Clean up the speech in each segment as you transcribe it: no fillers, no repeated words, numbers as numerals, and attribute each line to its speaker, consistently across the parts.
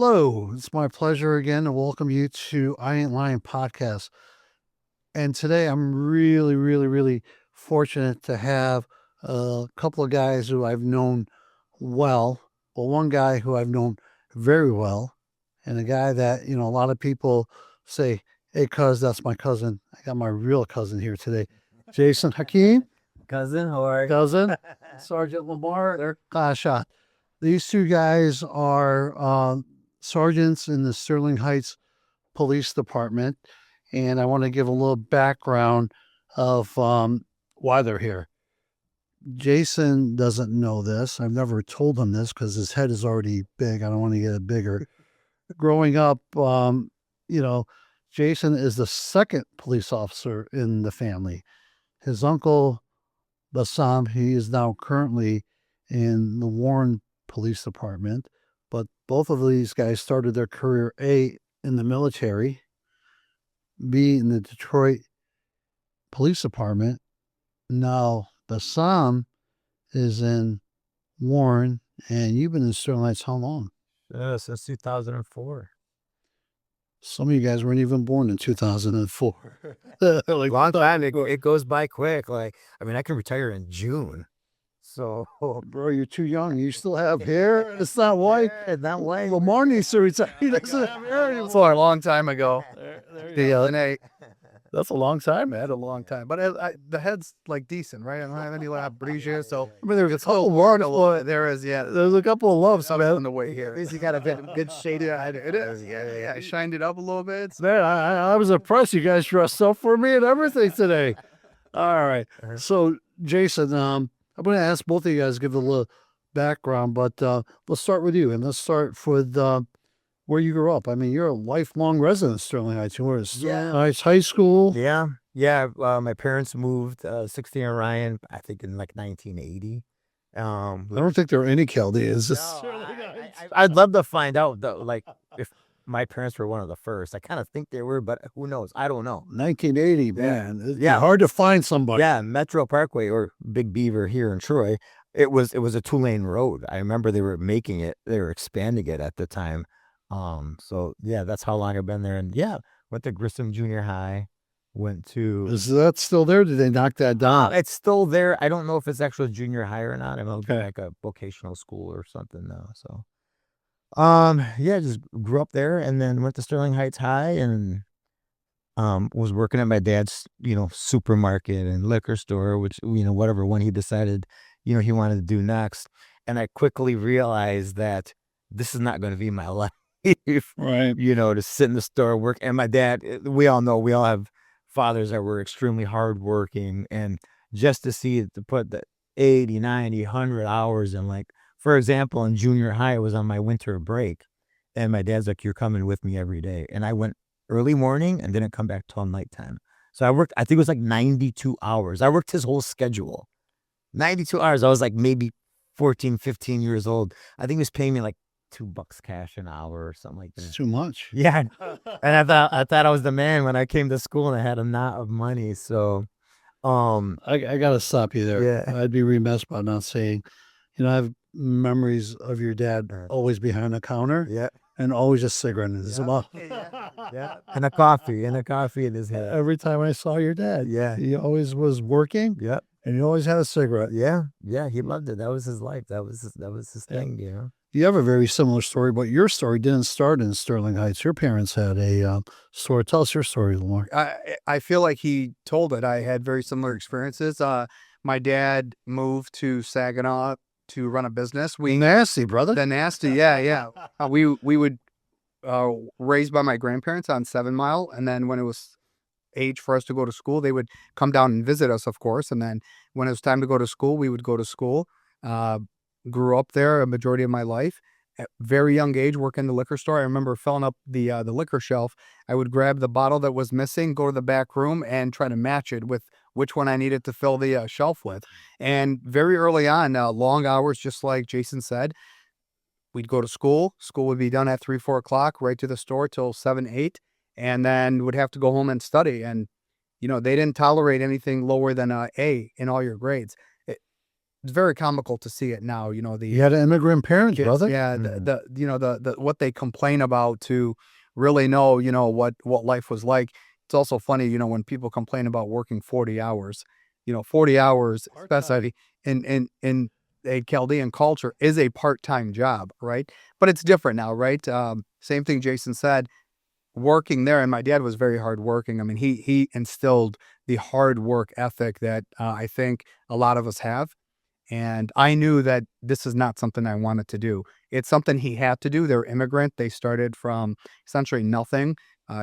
Speaker 1: Hello, it's my pleasure again to welcome you to I Ain't Lying podcast. And today I'm really fortunate to have a couple of guys who I've known well. Well, one guy who I've known very well, and a guy that, a lot of people say, hey, cuz, that's my cousin. I got my real cousin here today. Jason Hakim,
Speaker 2: Cousin, how are you?
Speaker 1: cousin, Sergeant Lamar, they're Kashat. These two guys are sergeants in the Sterling Heights Police Department, and I want to give a little background of why they're here. Jason doesn't know this. I've never told him this because his head is already big. I don't want to get it bigger. Growing up, Jason is the second police officer in the family. His uncle, Bassam, he is now currently in the Warren Police Department, but both of these guys started their career A in the military, B in the Detroit Police Department. Now Bassam is in Warren, and you've been in Sterling Heights how long?
Speaker 2: Since 2004.
Speaker 1: Some of you guys weren't even born in 2004.
Speaker 2: Long time. It goes by quick. I can retire in June. So,
Speaker 1: bro, you're too young. You still have hair. It's not white.
Speaker 2: Yeah, not white.
Speaker 1: Lamar needs to retire. He doesn't have hair anymore.
Speaker 3: For a long time ago.
Speaker 1: That's a long time, man.
Speaker 3: A long time. But the head's decent, right? I don't have any breezes, so
Speaker 1: there's a couple of
Speaker 3: there is, yeah.
Speaker 1: There's a couple of loves, man.
Speaker 3: On the way here.
Speaker 2: At least you got a good shade.
Speaker 3: Yeah, it is. Yeah. I shined it up a little bit.
Speaker 1: Man, I was impressed. You guys dressed up for me and everything today. All right. So, Jason, I'm going to ask both of you guys to give a little background, but let's start with you, and let's start with where you grew up. I mean, you're a lifelong resident of Sterling Heights. You were at Sterling Heights High School.
Speaker 2: Yeah. My parents moved 60 and Ryan, I think, in 1980.
Speaker 1: I don't think there are any Chaldeans.
Speaker 2: I'd love to find out, though, if my parents were one of the first. I kind of think they were, but who knows? I don't know.
Speaker 1: 1980, man. It's hard to find somebody.
Speaker 2: Yeah, Metro Parkway or Big Beaver here in Troy. It was a 2-lane road. I remember they were making it. They were expanding it at the time. So yeah, that's how long I've been there. And yeah, went to Grissom Junior High. Went to.
Speaker 1: Is that still there? Did they knock that down?
Speaker 2: It's still there. I don't know if it's actual junior high or not. I'm like a vocational school or something now. So, just grew up there and then went to Sterling Heights High and was working at my dad's, supermarket and liquor store, which, whatever one he decided, he wanted to do next. And I quickly realized that this is not going to be my life.
Speaker 1: Right.
Speaker 2: To sit in the store, work. And my dad, we all have fathers that were extremely hardworking, and just to put the 80, 90, 100 hours in, for example, in junior high, I was on my winter break, and my dad's like, you're coming with me every day. And I went early morning and didn't come back till nighttime. So I worked, I think it was 92 hours. I worked his whole schedule. 92 hours. I was maybe 14, 15 years old. I think he was paying me $2 cash an hour or something like that.
Speaker 1: It's too much.
Speaker 2: Yeah. And I thought I was the man when I came to school and I had a knot of money. So
Speaker 1: I gotta stop you there.
Speaker 2: Yeah.
Speaker 1: I'd be remiss by not saying, I have memories of your dad always behind the counter.
Speaker 2: Yeah.
Speaker 1: And always a cigarette in his mouth.
Speaker 2: Yeah. And a coffee in his hand.
Speaker 1: Every time I saw your dad.
Speaker 2: Yeah.
Speaker 1: He always was working.
Speaker 2: Yeah.
Speaker 1: And he always had a cigarette.
Speaker 2: Yeah. Yeah. He loved it. That was his life. That was his thing,
Speaker 1: You have a very similar story, but your story didn't start in Sterling Heights. Your parents had a store. Tell us your story, Lamar.
Speaker 3: I feel like he told it. I had very similar experiences. My dad moved to Saginaw to run a business.
Speaker 1: Nasty, brother.
Speaker 3: The nasty, yeah. We would raised by my grandparents on 7 Mile, and then when it was age for us to go to school, they would come down and visit us, of course. And then when it was time to go to school, we would go to school. Grew up there a majority of my life. At very young age, working in the liquor store. I remember filling up the liquor shelf. I would grab the bottle that was missing, go to the back room, and try to match it with which one I needed to fill the shelf with. And very early on, long hours, just like Jason said, we'd go to school. School would be done at 3, 4 o'clock, right to the store till 7, 8, and then would have to go home and study. And, they didn't tolerate anything lower than A in all your grades. it's very comical to see it now. You know, the
Speaker 1: You had immigrant parents,
Speaker 3: kids,
Speaker 1: brother.
Speaker 3: yeah, the you know the what they complain about to really know, you know, what life was like. It's also funny, you know, when people complain about working 40 hours, you know, 40 hours,
Speaker 1: Part-time.
Speaker 3: especially in a Chaldean culture, is a part-time job, right? But it's different now, right? Same thing Jason said. Working there, and my dad was very hardworking. I mean, he instilled the hard work ethic that I think a lot of us have. And I knew that this is not something I wanted to do. It's something he had to do. They're immigrant. They started from essentially nothing.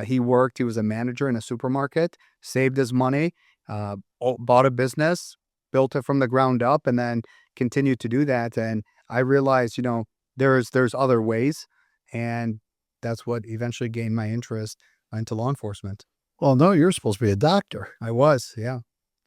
Speaker 3: He worked, he was a manager in a supermarket, saved his money, bought a business, built it from the ground up, and then continued to do that. And I realized, you know, there's other ways. And that's what eventually gained my interest into law enforcement.
Speaker 1: Well, no, you're supposed to be a doctor.
Speaker 3: I was, yeah.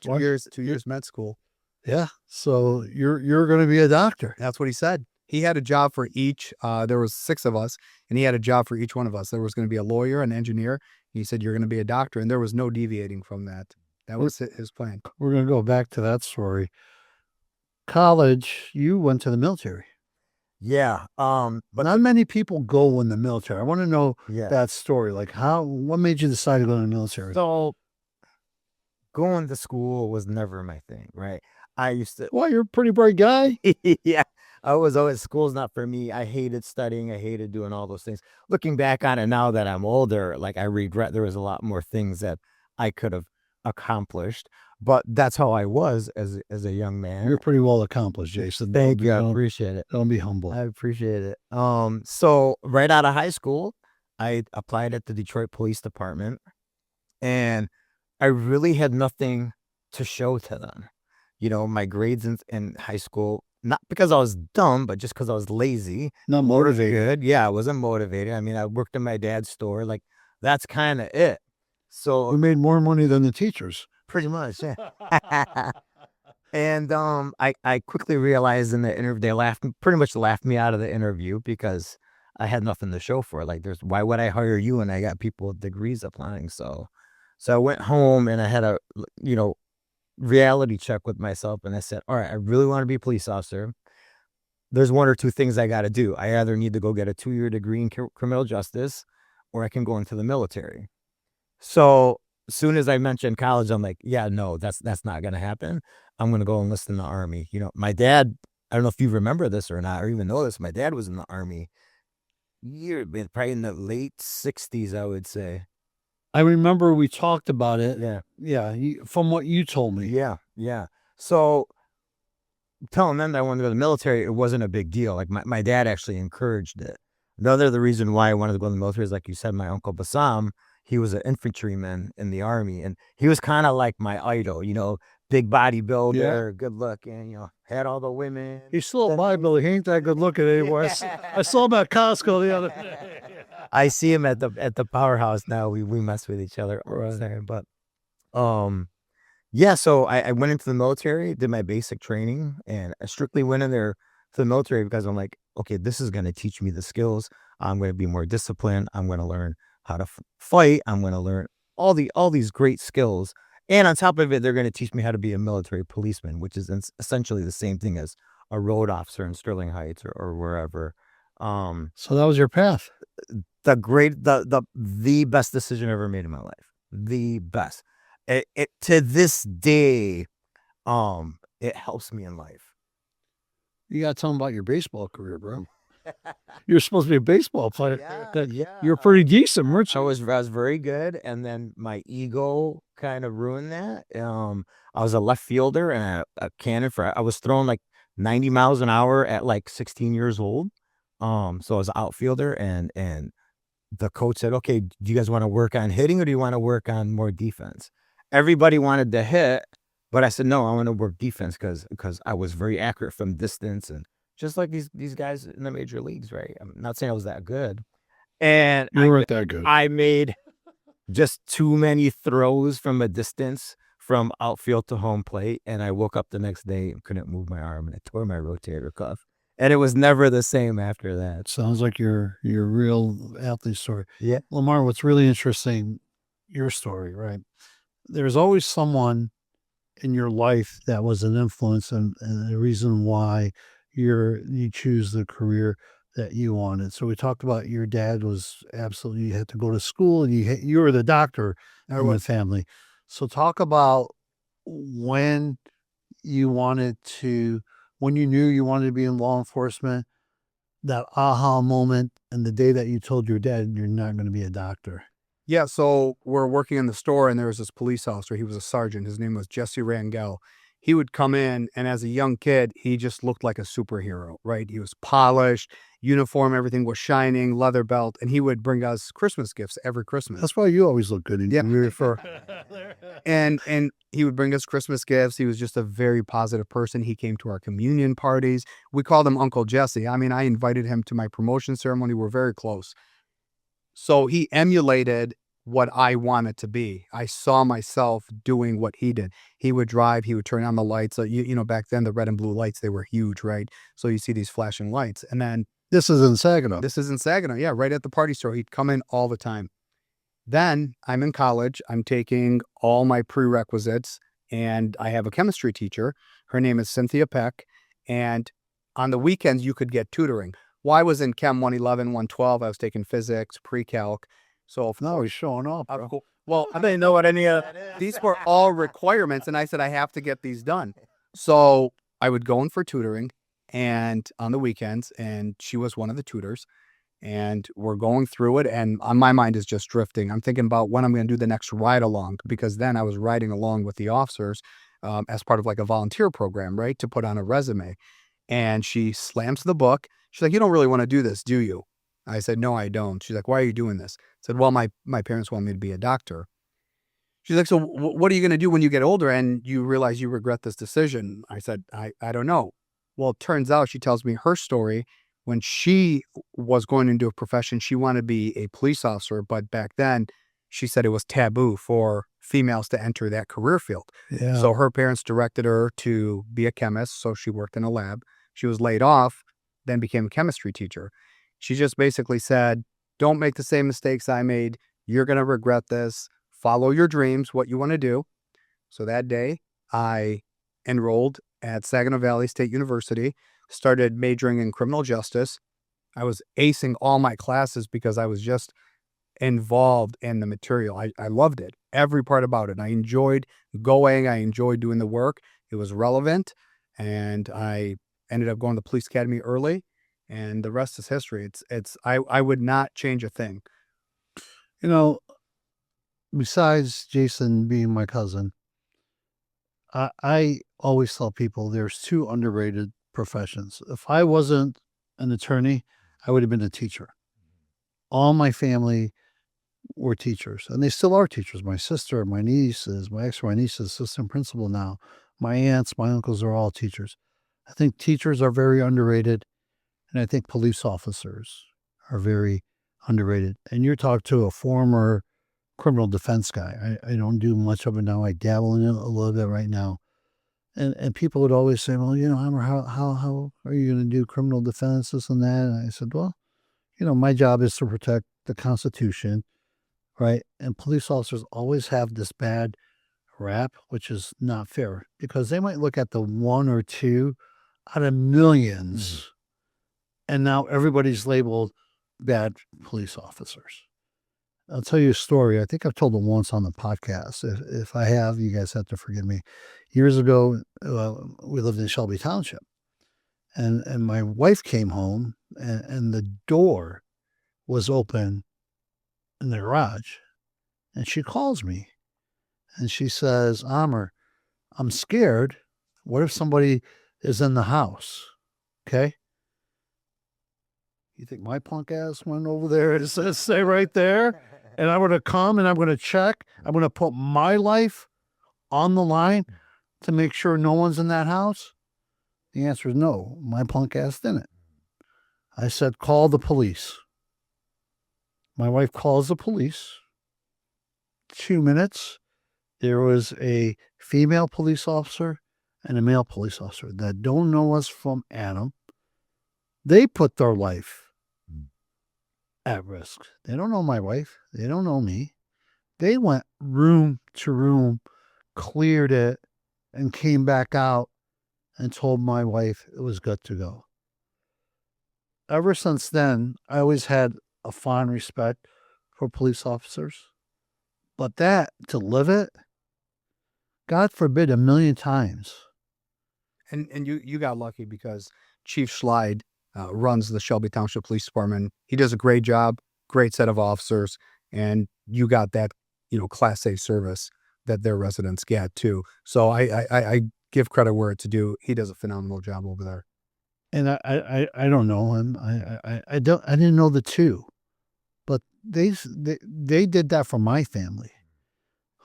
Speaker 1: Why-
Speaker 3: 2 years med school.
Speaker 1: Yeah. So you're going to be a doctor.
Speaker 3: That's what he said. He had a job for each. There was 6 of us, and he had a job for each one of us. There was going to be a lawyer, an engineer. He said, "You're going to be a doctor," and there was no deviating from that. That was his plan.
Speaker 1: We're going to go back to that story. College, you went to the military.
Speaker 2: Yeah.
Speaker 1: But not many people go in the military. I want to know
Speaker 2: Yeah.
Speaker 1: that story. Like what made you decide to go in the military?
Speaker 2: So going to school was never my thing, right? I used to,
Speaker 1: Well, you're a pretty bright guy.
Speaker 2: yeah, I was always, school's not for me. I hated studying. I hated doing all those things. Looking back on it now that I'm older, like I regret there was a lot more things that I could have accomplished, but that's how I was as a young man.
Speaker 1: You're pretty well accomplished, Jason.
Speaker 2: Thank you. I
Speaker 1: Don't-
Speaker 2: appreciate it.
Speaker 1: Don't be humble.
Speaker 2: I appreciate it. So right out of high school, I applied at the Detroit Police Department, and I really had nothing to show to them. You know, my grades in high school, not because I was dumb, but just because I was lazy.
Speaker 1: Not motivated.
Speaker 2: Good. Yeah, I wasn't motivated. I mean, I worked in my dad's store. Like, that's kind of it. So
Speaker 1: We made more money than the teachers.
Speaker 2: pretty much, yeah. And I quickly realized in the interview, they pretty much laughed me out of the interview because I had nothing to show for it. Like, why would I hire you when I got people with degrees applying? So I went home and I had a, you know, reality check with myself, and I said, all right, I really want to be a police officer. There's 1 or 2 things I got to do. I either need to go get a 2-year degree in criminal justice, or I can go into the military. So as soon as I mentioned college, I'm like, yeah, no, that's not going to happen. I'm going to go enlist in the Army. You know, my dad, I don't know if you remember this or not, or even know this. My dad was in the Army probably in the late 60s, I would say.
Speaker 1: I remember we talked about it.
Speaker 2: Yeah.
Speaker 1: Yeah. From what you told me.
Speaker 2: Yeah. Yeah. So telling them that I wanted to go to the military, it wasn't a big deal. Like my dad actually encouraged it. The reason why I wanted to go in the military is, like you said, my uncle Bassam, he was an infantryman in the Army, and he was kind of like my idol, you know, big bodybuilder, good looking, you know, had all the women.
Speaker 1: He's still a bodybuilder. He ain't that good looking anymore. I saw him at Costco the other day.
Speaker 2: I see him at the powerhouse now. We mess with each other all the time. But yeah, so I went into the military, did my basic training, and I strictly went in there to the military because I'm like, okay, this is going to teach me the skills. I'm going to be more disciplined. I'm going to learn how to fight. I'm going to learn all these great skills. And on top of it, they're going to teach me how to be a military policeman, which is essentially the same thing as a road officer in Sterling Heights or wherever.
Speaker 1: So that was your path.
Speaker 2: The best decision I ever made in my life. The best. It to this day, it helps me in life.
Speaker 1: You got to tell them about your baseball career, bro. You're supposed to be a baseball player.
Speaker 2: Yeah.
Speaker 1: You're pretty decent, weren't
Speaker 2: I
Speaker 1: you?
Speaker 2: was very good, and then my ego kind of ruined that. I was a left fielder and a cannon I was throwing like 90 miles an hour at like 16 years old. So I was an outfielder, and the coach said, okay, do you guys want to work on hitting, or do you want to work on more defense? Everybody wanted to hit, but I said, no, I want to work defense because I was very accurate from distance, and just like these guys in the major leagues, right? I'm not saying I was that good. And
Speaker 1: You weren't that good.
Speaker 2: I made just too many throws from a distance from outfield to home plate, and I woke up the next day and couldn't move my arm, and I tore my rotator cuff. And it was never the same after that.
Speaker 1: Sounds like your real athlete story.
Speaker 2: Yeah.
Speaker 1: Lamar, what's really interesting, your story, right? There's always someone in your life that was an influence and the reason why you choose the career that you wanted? So we talked about your dad was absolutely, you had to go to school and you were the doctor in the family. So talk about when you wanted to, when you knew you wanted to be in law enforcement, that aha moment, and the day that you told your dad you're not going to be a doctor.
Speaker 3: Yeah, so we're working in the store, and there was this police officer. He was a sergeant. His name was Jesse Rangel. He would come in, and as a young kid, he just looked like a superhero, right? He was polished, uniform, everything was shining, leather belt, and he would bring us Christmas gifts every Christmas.
Speaker 1: That's why you always look good in
Speaker 3: Yeah. And he would bring us Christmas gifts. He was just a very positive person. He came to our communion parties. We called him Uncle Jesse. I mean, I invited him to my promotion ceremony. We're very close. So he emulated what I wanted to be. I saw myself doing what he did. He would drive, he would turn on the lights. You know, back then the red and blue lights, they were huge, right? So you see these flashing lights. And then
Speaker 1: this is in Saginaw.
Speaker 3: This is in Saginaw. Yeah, right at the party store. He'd come in all the time. Then I'm in college. I'm taking all my prerequisites and I have a chemistry teacher. Her name is Cynthia Peck. And on the weekends, you could get tutoring. Well, I was in Chem 111, 112. I was taking physics, pre-calc. So
Speaker 1: now he's showing off. Bro.
Speaker 3: Well, I didn't know what any of these were all requirements. And I said, I have to get these done. So I would go in for tutoring and on the weekends, and she was one of the tutors. And we're going through it, and my mind is just drifting. I'm thinking about when I'm going to do the next ride along, because then I was riding along with the officers as part of like a volunteer program, right, to put on a resume. And she slams the book. She's like, "You don't really want to do this, do you?" I said, "No, I don't." She's like, "Why are you doing this?" I said, "Well, my parents want me to be a doctor." She's like, "So what are you going to do when you get older and you realize you regret this decision?" I said, I don't know. Well, it turns out she tells me her story. When she was going into a profession, she wanted to be a police officer, but back then she said it was taboo for females to enter that career field.
Speaker 1: Yeah.
Speaker 3: So her parents directed her to be a chemist. So she worked in a lab. She was laid off, then became a chemistry teacher. She just basically said, don't make the same mistakes I made. You're going to regret this. Follow your dreams, what you want to do. So that day I enrolled at Saginaw Valley State University, started majoring in criminal justice. I was acing all my classes because I was just involved in the material. I loved it, every part about it. I enjoyed going. I enjoyed doing the work. It was relevant. And I ended up going to the police academy early. And the rest is history. I would not change a thing.
Speaker 1: You know, besides Jason being my cousin, I always tell people there's two underrated professions. If I wasn't an attorney, I would have been a teacher. All my family were teachers, and they still are teachers. My sister, my nieces, my niece is assistant principal now. My aunts, my uncles are all teachers. I think teachers are very underrated, and I think police officers are very underrated. And you're talking to a former criminal defense guy. I don't do much of it now. I dabble in it a little bit right now. And people would always say, well, you know, Amer, how are you going to do criminal defense, this and that? And I said, well, you know, my job is to protect the Constitution, right? And police officers always have this bad rap, which is not fair, because they might look at the one or two out of millions, and now everybody's labeled bad police officers. I'll tell you a story. I think I've told it once on the podcast. If I have, you guys have to forgive me. Years ago, we lived in Shelby Township, and my wife came home, and the door was open in the garage, and she calls me, and she says, Amer, I'm scared. What if somebody is in the house? Okay. You think my punk ass went over there and says, stay right there? And I'm going to come and I'm going to check. I'm going to put my life on the line to make sure no one's in that house? The answer is no. My punk ass didn't. I said, call the police. My wife calls the police. 2 minutes. There was a female police officer and a male police officer that don't know us from Adam. They put their life at risk. They don't know my wife. They don't know me. They went room to room, cleared it, and came back out and told my wife it was good to go. Ever since then, I always had a fond respect for police officers. But that, to live it, God forbid, a million times.
Speaker 3: And you got lucky because Chief Schlide runs the Shelby Township Police Department. He does a great job, great set of officers, and you got that, Class A service that their residents get too. So I give credit where it's due. He does a phenomenal job over there.
Speaker 1: And I don't know him. I didn't know the two, but they did that for my family.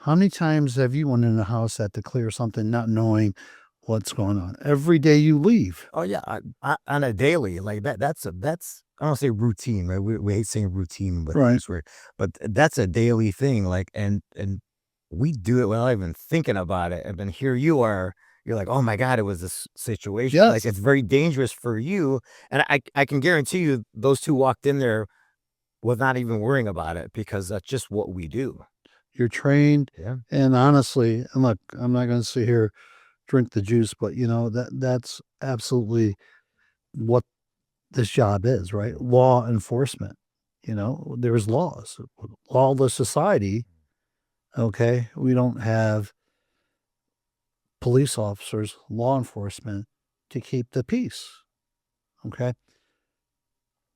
Speaker 1: How many times have you went in the house had to clear something not knowing what's going on? Every day you leave.
Speaker 2: Oh yeah, on a daily like that. That's I don't say routine, right? We hate saying routine, but
Speaker 1: Right.
Speaker 2: it's weird. But that's a daily thing. Like and we do it without even thinking about it. And then here you are. You're like, oh my God, it was this situation.
Speaker 1: Yes.
Speaker 2: Like it's very dangerous for you. And I can guarantee you, those two walked in there with not even worrying about it because that's just what we do.
Speaker 1: You're trained.
Speaker 2: Yeah.
Speaker 1: And honestly, and look, I'm not going to sit here, drink the juice, but that's absolutely what this job is, right? Law enforcement. There's laws. Lawless society. Okay. We don't have police officers, law enforcement to keep the peace. Okay.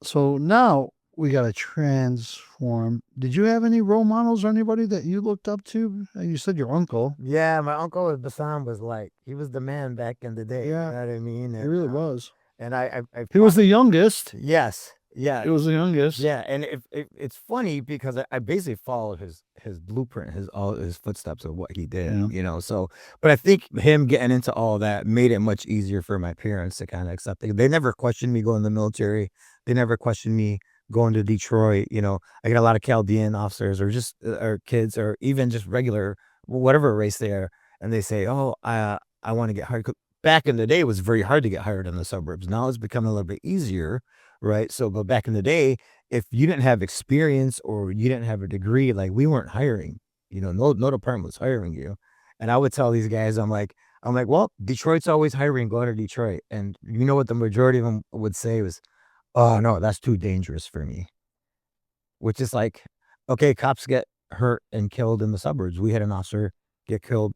Speaker 1: So now we got to transform. Did you have any role models or anybody that you looked up to? You said your uncle.
Speaker 2: Yeah, my uncle Bassam was like, he was the man back in the day.
Speaker 1: Yeah.
Speaker 2: You know what I mean?
Speaker 1: He really was.
Speaker 2: And I
Speaker 1: He was the youngest.
Speaker 2: yes. Yeah.
Speaker 1: He was the youngest.
Speaker 2: Yeah, and it's funny because I basically followed his blueprint, all his footsteps of what he did,
Speaker 1: Yeah.
Speaker 2: So, but I think him getting into all that made it much easier for my parents to kind of accept it. They never questioned me going in the military. They never questioned me going to Detroit. I got a lot of Chaldean officers or just or kids or even just regular whatever race they are, and they say, "Oh, I want to get hired." Back in the day, it was very hard to get hired in the suburbs. Now it's becoming a little bit easier. Right. So, but back in the day, if you didn't have experience or you didn't have a degree, like we weren't hiring, no department was hiring you. And I would tell these guys, I'm like, well, Detroit's always hiring, go to Detroit. And you know what the majority of them would say was, oh no, that's too dangerous for me. Which is like, okay, cops get hurt and killed in the suburbs. We had an officer get killed.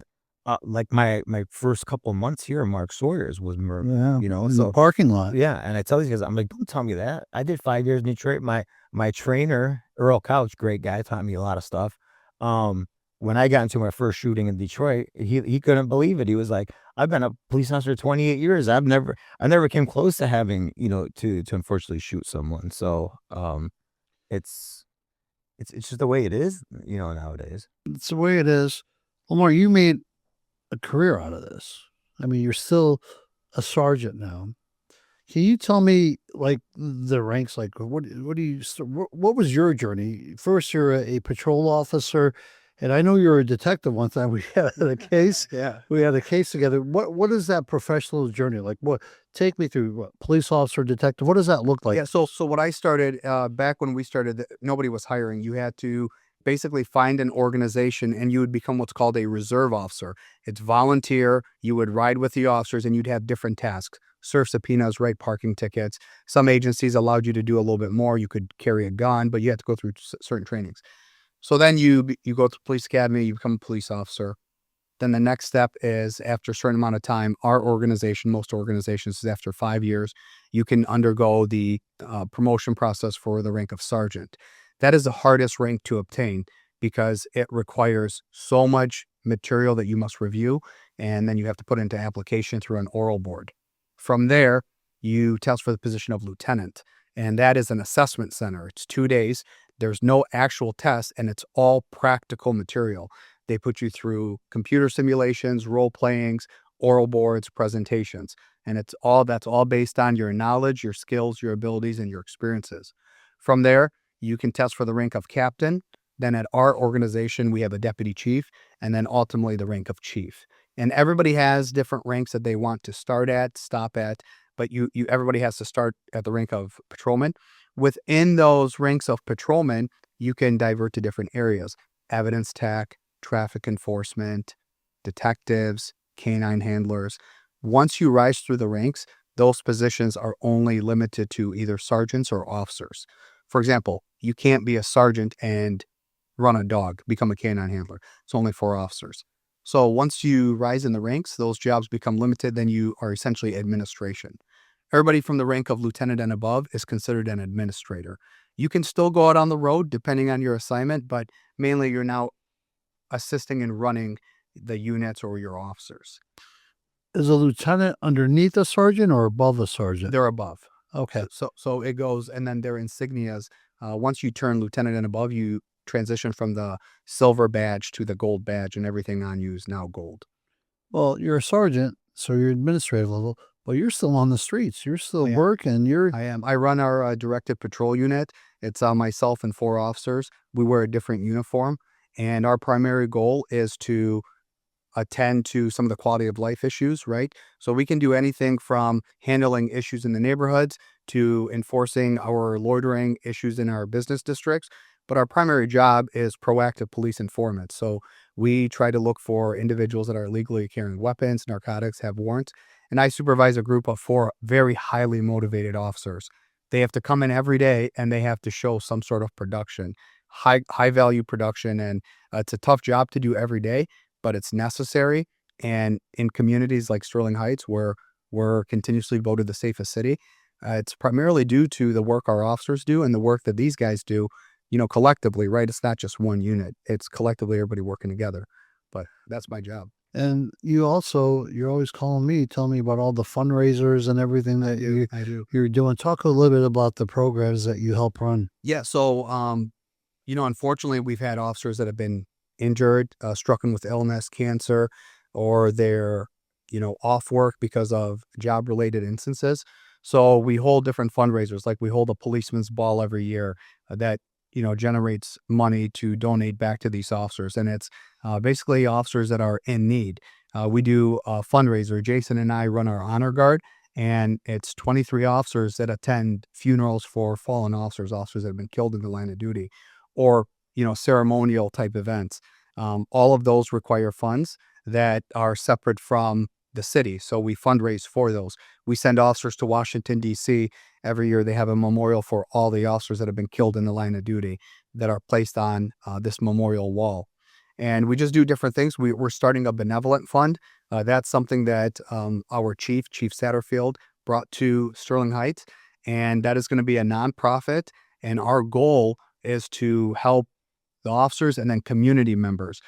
Speaker 2: Like my first couple of months here, Mark Sawyer's was murdered,
Speaker 1: Yeah. In
Speaker 2: so
Speaker 1: the parking lot.
Speaker 2: yeah, and I tell these guys, I'm like, don't tell me that. I did 5 years in Detroit. My trainer, Earl Couch, great guy, taught me a lot of stuff. When I got into my first shooting in Detroit, he couldn't believe it. He was like, I've been a police officer 28 years. I never came close to having, to unfortunately shoot someone. So it's just the way it is, nowadays.
Speaker 1: It's the way it is. Lamar, you made a career out of this. I mean, you're still a sergeant now. Can you tell me, like, the ranks? Like, what was your journey? First, you're a patrol officer, and I know you're a detective. One time we had a case.
Speaker 3: Yeah.
Speaker 1: We had a case together. What is that professional journey like? Take me through police officer, detective. What does that look like?
Speaker 3: Yeah. So what I started back when we started, nobody was hiring. You had to basically find an organization and you would become what's called a reserve officer. It's volunteer. You would ride with the officers and you'd have different tasks. Serve subpoenas, write parking tickets. Some agencies allowed you to do a little bit more. You could carry a gun, but you had to go through certain trainings. So then you go to the police academy, you become a police officer. Then the next step is after a certain amount of time, our organization, most organizations, is after 5 years, you can undergo the promotion process for the rank of sergeant. That is the hardest rank to obtain because it requires so much material that you must review, and then you have to put into application through an oral board. From there, you test for the position of lieutenant, and that is an assessment center. It's 2 days. There's no actual test, and it's all practical material. They put you through computer simulations, role playings, oral boards, presentations, and that's all based on your knowledge, your skills, your abilities, and your experiences. From there, you can test for the rank of captain. Then at our organization, we have a deputy chief, and then ultimately the rank of chief. And everybody has different ranks that they want to start at, stop at, but everybody has to start at the rank of patrolman. Within those ranks of patrolman, you can divert to different areas: evidence tech, traffic enforcement, detectives, canine handlers. Once you rise through the ranks, those positions are only limited to either sergeants or officers. For example, you can't be a sergeant and run a dog, become a canine handler. It's only for officers. So once you rise in the ranks, those jobs become limited, then you are essentially administration. Everybody from the rank of lieutenant and above is considered an administrator. You can still go out on the road depending on your assignment, but mainly you're now assisting in running the units or your officers.
Speaker 1: Is a lieutenant underneath a sergeant or above a sergeant?
Speaker 3: They're above.
Speaker 1: Okay.
Speaker 3: So it goes, and then their insignias. Once you turn lieutenant and above, you transition from the silver badge to the gold badge, and everything on you is now gold.
Speaker 1: Well, you're a sergeant, so you're administrative level, but you're still on the streets. You're still working.
Speaker 3: I am. I run our directed patrol unit. It's myself and 4 officers. We wear a different uniform, and our primary goal is to attend to some of the quality of life issues, right? So we can do anything from handling issues in the neighborhoods to enforcing our loitering issues in our business districts. But our primary job is proactive police informant. So we try to look for individuals that are illegally carrying weapons, narcotics, have warrants. And I supervise a group of 4 very highly motivated officers. They have to come in every day and they have to show some sort of production, high value production. And it's a tough job to do every day, but it's necessary. And in communities like Sterling Heights, where we're continuously voted the safest city, it's primarily due to the work our officers do and the work that these guys do, collectively, right? It's not just one unit. It's collectively everybody working together. But that's my job.
Speaker 1: And you're always calling me, telling me about all the fundraisers and everything that
Speaker 3: I do.
Speaker 1: you're doing. Talk a little bit about the programs that you help run.
Speaker 3: Yeah. So, unfortunately, we've had officers that have been injured, stricken with illness, cancer, or they're, off work because of job-related instances. So we hold different fundraisers, like we hold a policeman's ball every year that, generates money to donate back to these officers. And it's basically officers that are in need. We do a fundraiser. Jason and I run our honor guard, and it's 23 officers that attend funerals for fallen officers that have been killed in the line of duty, or ceremonial type events. All of those require funds that are separate from the city. So we fundraise for those. We send officers to Washington, D.C. Every year. They have a memorial for all the officers that have been killed in the line of duty that are placed on this memorial wall. And we just do different things. We're starting a benevolent fund. That's something that our Chief Satterfield, brought to Sterling Heights. And that is going to be a nonprofit. And our goal is to help the officers and then community members,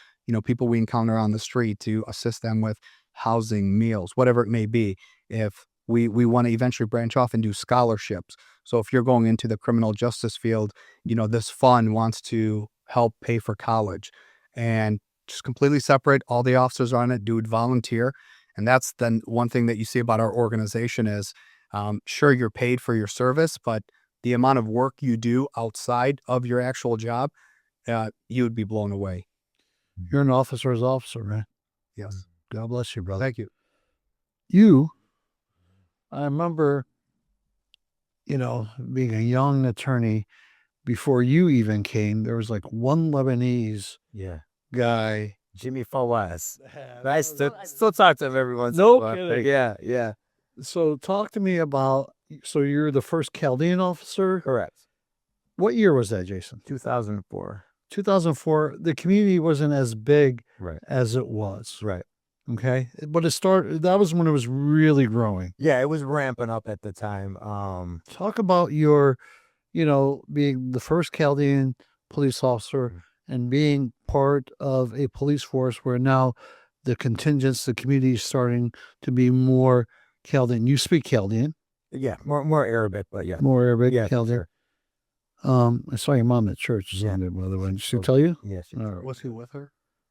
Speaker 3: people we encounter on the street, to assist them with housing, meals, whatever it may be. If we want to eventually branch off and do scholarships. So if you're going into the criminal justice field, this fund wants to help pay for college. And just completely separate, all the officers on it do volunteer. And that's then one thing that you see about our organization is, sure, you're paid for your service, but the amount of work you do outside of your actual job, you would be blown away.
Speaker 1: You're an officer's officer, man.
Speaker 3: Yes.
Speaker 1: God bless you, brother.
Speaker 3: Thank
Speaker 1: you. I remember, being a young attorney, before you even came, there was like one Lebanese guy.
Speaker 2: Jimmy Fawaz. I still talk to him every once in a
Speaker 1: No
Speaker 2: while.
Speaker 1: kidding.
Speaker 2: Yeah.
Speaker 1: So talk to me about, so you're the first Chaldean officer?
Speaker 2: Correct.
Speaker 1: What year was that, Jason?
Speaker 2: 2004.
Speaker 1: 2004. The community wasn't as big
Speaker 2: Right.
Speaker 1: as it was.
Speaker 2: Right.
Speaker 1: Okay. But that was when it was really growing.
Speaker 2: Yeah, it was ramping up at the time.
Speaker 1: Talk about your, being the first Chaldean police officer and being part of a police force where now the contingents, the community is starting to be more Chaldean. You speak Chaldean.
Speaker 2: Yeah, more Arabic, but yeah.
Speaker 1: More Arabic,
Speaker 2: Yeah,
Speaker 1: Chaldean.
Speaker 2: sure.
Speaker 1: I saw your mom at church Sunday, by the way. Did she tell you?
Speaker 2: Yes.
Speaker 1: All right.
Speaker 3: Was he with her?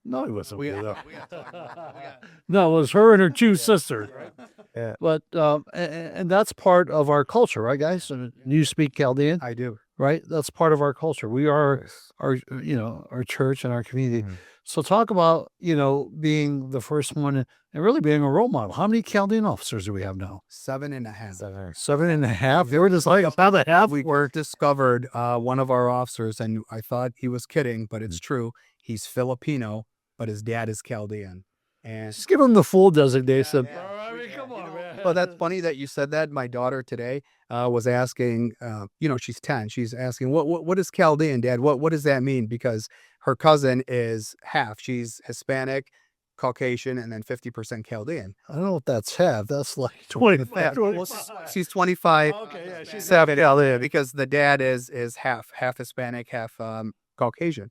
Speaker 1: No, he wasn't.
Speaker 3: We
Speaker 1: with
Speaker 3: got,
Speaker 1: her.
Speaker 3: we got talking about-
Speaker 1: No, it was her and her 2 sisters.
Speaker 2: Yeah.
Speaker 1: But and that's part of our culture, right, guys? You speak Chaldean,
Speaker 3: I do.
Speaker 1: right? That's part of our culture. We are our church and our community.
Speaker 2: Mhm.
Speaker 1: So talk about being the first one and really being a role model. How many Chaldean officers do we have now?
Speaker 3: 7.5.
Speaker 1: 7.5. They were just like about a half.
Speaker 3: We discovered one of our officers, and I thought he was kidding, but it's true. He's Filipino, but his dad is Chaldean. And
Speaker 1: Just give him the full designation.
Speaker 3: Yeah, yeah.
Speaker 1: I mean, come on, man.
Speaker 3: well, that's funny that you said that. My daughter today was asking, she's 10. She's asking, what is Chaldean, Dad? What does that mean? Because her cousin is half. She's Hispanic, Caucasian, and then 50% Chaldean.
Speaker 1: I don't know if that's half. That's like 25.
Speaker 3: She's 25.
Speaker 1: Okay, yeah, she's
Speaker 3: Seven Chaldean because the dad is half Hispanic, half Caucasian.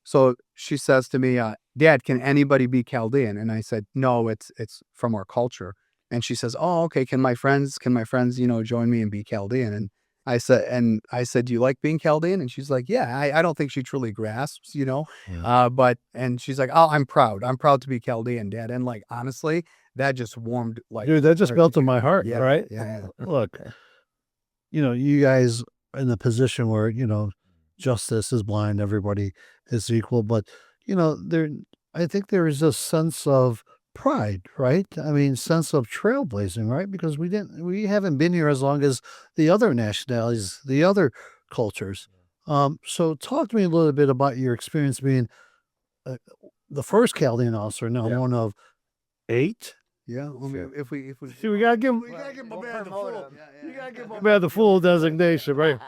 Speaker 3: So she says to me, Dad, can anybody be Chaldean? And I said, no, it's from our culture. And she says, oh, okay. Can my friends, join me and be Chaldean? And I said, do you like being Chaldean? And she's like, yeah. I don't think she truly grasps, and she's like, oh, I'm proud. I'm proud to be Chaldean, Dad. And like, honestly, that just warmed
Speaker 1: Dude, that just melted my heart,
Speaker 3: Yeah,
Speaker 1: right?
Speaker 3: yeah.
Speaker 1: Look, you guys are in a position where, justice is blind, everybody is equal, but I think there is a sense of pride, right? I mean, sense of trailblazing, right? Because we haven't been here as long as the other nationalities, the other cultures. So talk to me a little bit about your experience being the first Chaldean officer, now
Speaker 3: Yeah.
Speaker 1: one of 8.
Speaker 3: Yeah. Well, if we
Speaker 1: See, we gotta give him the full designation, right?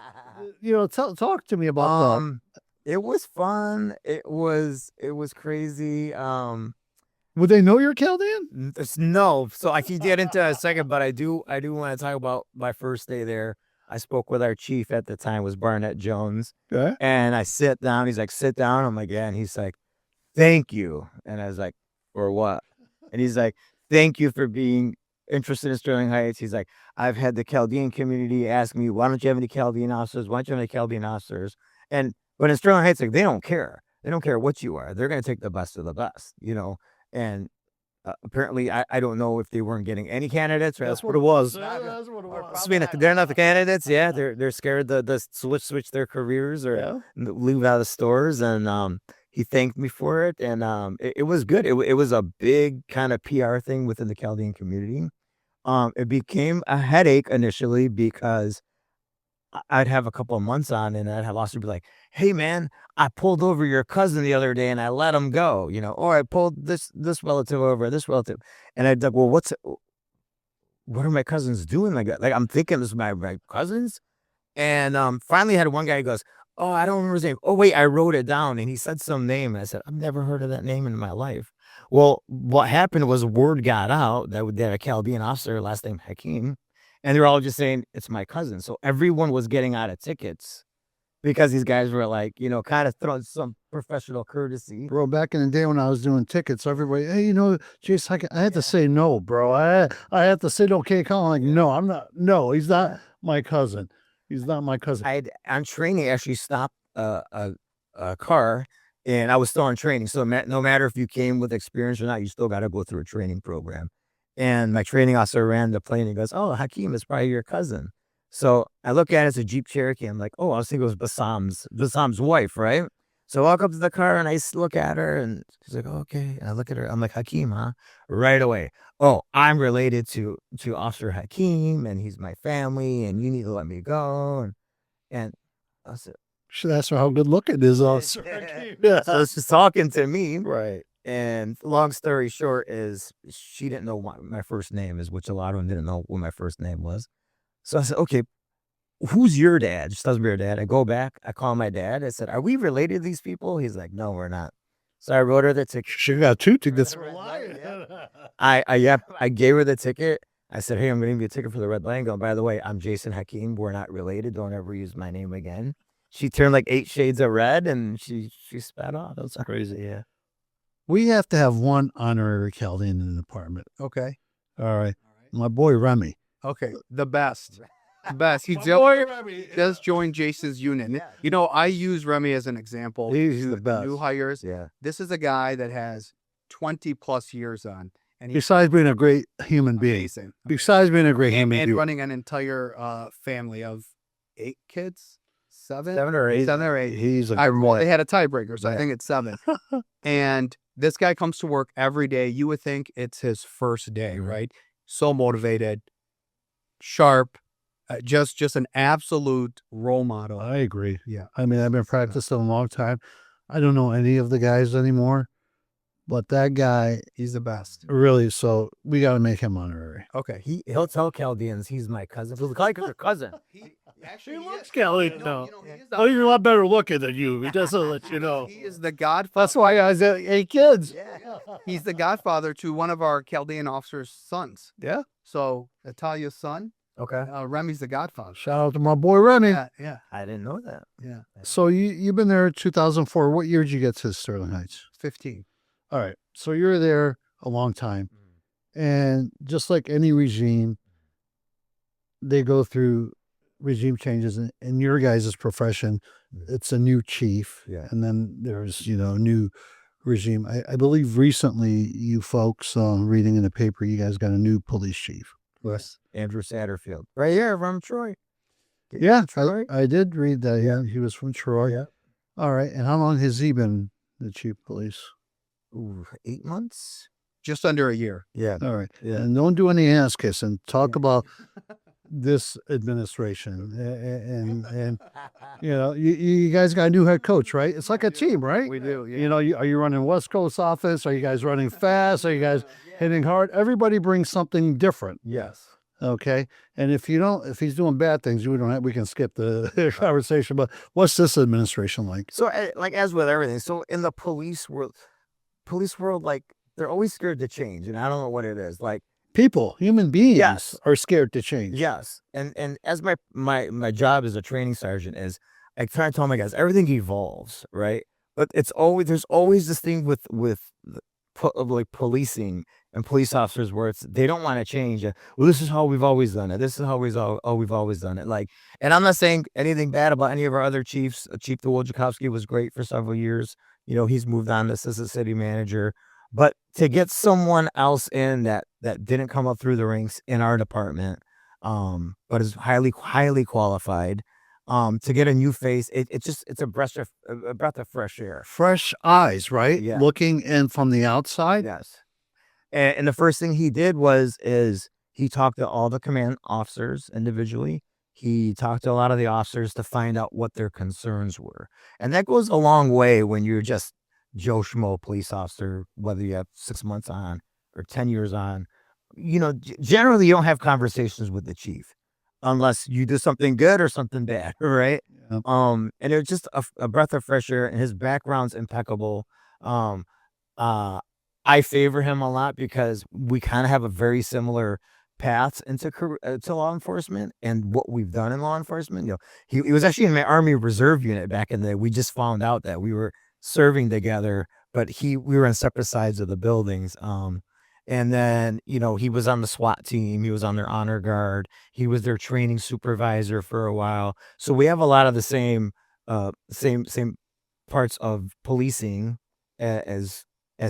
Speaker 1: Talk to me about that.
Speaker 2: It was fun. It was crazy.
Speaker 1: Would they know you're Chaldean?
Speaker 2: No, so I can get into it in a second, but I do want to talk about my first day there. I spoke with our chief at the time, was Barnett Jones,
Speaker 1: Okay.
Speaker 2: and I sit down. He's like, sit down. I'm like, yeah, and he's like, thank you. And I was like, for what? And he's like, thank you for being interested in Sterling Heights. He's like, I've had the Chaldean community ask me, why don't you have any Chaldean officers? Why don't you have any Chaldean officers? But in Sterling Heights, like, they don't care. They don't care what you are. They're going to take the best of the best, And apparently, I don't know if they weren't getting any candidates. Or
Speaker 1: That's what it was.
Speaker 2: I mean, they're not the candidates. Yeah, they're scared to switch their careers or leave out of the stores. And he thanked me for it, and it was good. It was a big kind of PR thing within the Chaldean community. It became a headache initially because I'd have a couple of months on, and I'd have officers be like, "Hey, man, I pulled over your cousin the other day, and I let him go, or I pulled this relative over, this relative," and I'd be like, "Well, what are my cousins doing like that?" Like, I'm thinking this is my cousins, and finally, I had one guy who goes, "Oh, I don't remember his name. Oh, wait, I wrote it down," and he said some name, and I said, "I've never heard of that name in my life." Well, what happened was word got out that they had a Chaldean officer, last name Hakim. And they're all just saying, it's my cousin. So everyone was getting out of tickets because these guys were like, kind of throwing some professional courtesy.
Speaker 1: Bro, back in the day when I was doing tickets, everybody, hey, Jason, I had to say no, bro. I had to say, okay, Colin, like, no, I'm not. No, he's not my cousin. He's not my cousin.
Speaker 2: On training, actually stopped a car, and I was still on training. So no matter if you came with experience or not, you still got to go through a training program. And my training officer ran the plane and goes, "Oh, Hakim is probably your cousin." So I look at it as a Jeep Cherokee. I'm like, "Oh, I was thinking it was Bassam's wife, right?" So I walk up to the car and I look at her, and she's like, "Oh, okay." And I look at her. I'm like, "Hakim, huh?" Right away. "Oh, I'm related to Officer Hakim, and he's my family, and you need to let me go." And I said,
Speaker 1: Should ask her how good looking is, officer.
Speaker 2: so she's talking to me,
Speaker 1: Right.
Speaker 2: and long story short is she didn't know what my first name is, which a lot of them didn't know what my first name was. So I said, "Okay, who's your dad?" She tells me her dad. I go back, I call my dad. I said, "Are we related to these people?" He's like, "No, we're not." So I wrote her the ticket.
Speaker 1: She got 2 tickets.
Speaker 2: I gave her the ticket. I said, "Hey, I'm going to give you a ticket for the red light. By the way, I'm Jason Hakim. We're not related. Don't ever use my name again." She turned like 8 shades of red, and she spat off. That's crazy. Yeah.
Speaker 1: We have to have one honorary Chaldean in the department.
Speaker 3: Okay.
Speaker 1: All right. My boy Remy.
Speaker 3: Okay. The best. The best. He
Speaker 1: Remy
Speaker 3: does join Jason's unit. I use Remy as an example.
Speaker 1: He's the best.
Speaker 3: New hires.
Speaker 2: Yeah.
Speaker 3: This is a guy that has 20 plus years on. And he's
Speaker 1: Besides being a great human being.
Speaker 3: amazing.
Speaker 1: Besides being a great human
Speaker 3: And
Speaker 1: being.
Speaker 3: running an entire family of 8 kids. 7
Speaker 2: or 8.
Speaker 3: 7 or 8.
Speaker 1: He's a
Speaker 3: They had a tiebreaker, so I
Speaker 2: Yeah.
Speaker 3: think it's 7. And this guy comes to work every day. You would think it's his first day, right? So motivated, sharp, just an absolute role model.
Speaker 1: I agree.
Speaker 3: Yeah.
Speaker 1: I mean, I've been practicing a long time. I don't know any of the guys anymore, but that guy
Speaker 3: He's the best.
Speaker 1: really. So we got to make him honorary.
Speaker 3: Okay.
Speaker 2: He'll tell Chaldeans he's my cousin. He'll call your cousin.
Speaker 1: He looks Kelly. No, oh, you're a lot better looking than you. He doesn't let you know.
Speaker 3: He is the godfather.
Speaker 1: That's why I said, "Hey, kids."
Speaker 3: He's the godfather to one of our Chaldean officers' sons.
Speaker 1: Yeah.
Speaker 3: So Natalia's son,
Speaker 2: Okay.
Speaker 3: Remy's the godfather.
Speaker 1: Shout out to my boy Remy.
Speaker 3: Yeah.
Speaker 2: I didn't know that.
Speaker 3: Yeah.
Speaker 1: So you've been there 2004. What year did you get to Sterling Heights?
Speaker 3: 15.
Speaker 1: All right. So you're there a long time, and just like any regime, they go through regime changes. In your guys' profession, it's a new chief,
Speaker 2: Yeah.
Speaker 1: and then there's new regime. I believe recently you folks, reading in the paper, you guys got a new police chief.
Speaker 3: Yes.
Speaker 2: Andrew Satterfield. Right here from Troy.
Speaker 1: Yeah,
Speaker 2: Troy.
Speaker 1: I did read that. Yeah, he was from Troy.
Speaker 2: Yeah.
Speaker 1: All right. And how long has he been the chief of police?
Speaker 2: Ooh, 8 months?
Speaker 3: Just under a year.
Speaker 2: Yeah.
Speaker 1: All right.
Speaker 2: Yeah.
Speaker 1: And don't do any ass kissing. Talk about this administration. And you guys got a new head coach, right? It's like a team, right?
Speaker 3: We do. Yeah.
Speaker 1: Are you running West Coast office? Are you guys running fast? Are you guys hitting hard? Everybody brings something different.
Speaker 2: Yes.
Speaker 1: Okay. And if he's doing bad things, we can skip the conversation. But what's this administration like?
Speaker 2: So, like, as with everything, so in the police world, like, they're always scared to change, and I don't know what it is. Like,
Speaker 1: People, human beings,
Speaker 2: Yes.
Speaker 1: are scared to change.
Speaker 2: yes, and as my job as a training sergeant is, I try to tell my guys everything evolves, right? But there's always this thing with like policing and police officers where they don't want to change. Well, this is how we've always done it. This is how we've always done it. Like, and I'm not saying anything bad about any of our other chiefs. Chief Wojciechowski was great for several years. He's moved on to assistant city manager. But to get someone else in that didn't come up through the ranks in our department, but is highly qualified, to get a new face, it's a breath of fresh air.
Speaker 1: Fresh eyes, right?
Speaker 2: Yeah.
Speaker 1: Looking in from the outside.
Speaker 2: Yes. And the first thing he did is he talked to all the command officers individually. He talked to a lot of the officers to find out what their concerns were. And that goes a long way when you're just Joe Schmo police officer, whether you have 6 months on or 10 years on. Generally you don't have conversations with the chief unless you do something good or something bad, right?
Speaker 1: Yeah.
Speaker 2: And it was just a breath of fresh air, and his background's impeccable. I favor him a lot because we kind of have a very similar paths into law enforcement and what we've done in law enforcement. He was actually in my Army Reserve unit back in the day. We just found out that we were serving together, but we were on separate sides of the buildings. And then, he was on the SWAT team. He was on their honor guard. He was their training supervisor for a while. So we have a lot of the same parts of policing as